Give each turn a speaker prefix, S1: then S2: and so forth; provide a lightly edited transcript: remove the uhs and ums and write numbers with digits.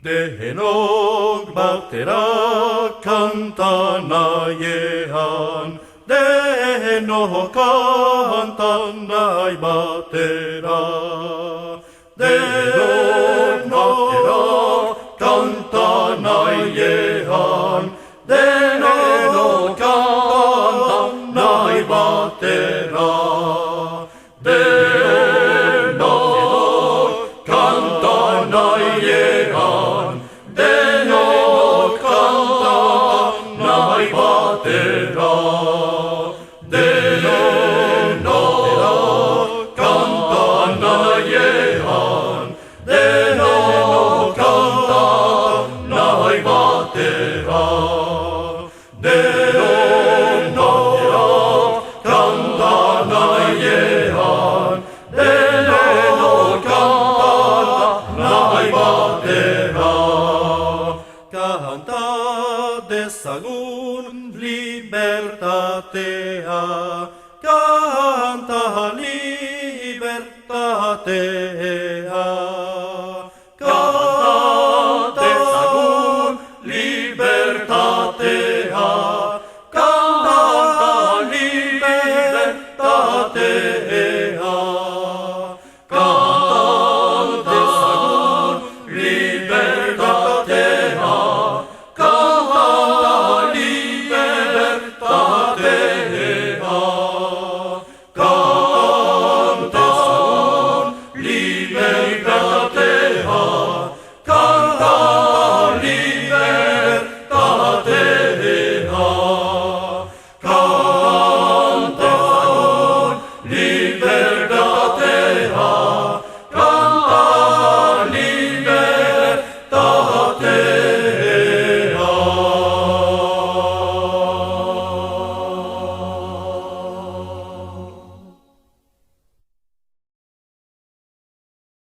S1: Denok batera kanta nahiean, denok kanta nahi batera. Denok batera kanta nahiean, denok kanta nahi batera. Denok kanta nahiean, denok kanta nahi batera. Denok kanta nahiean, denok kanta nahi batera. Denok kanta nahiean, denok kanta nahi batera. Kanta dezagun libertatea,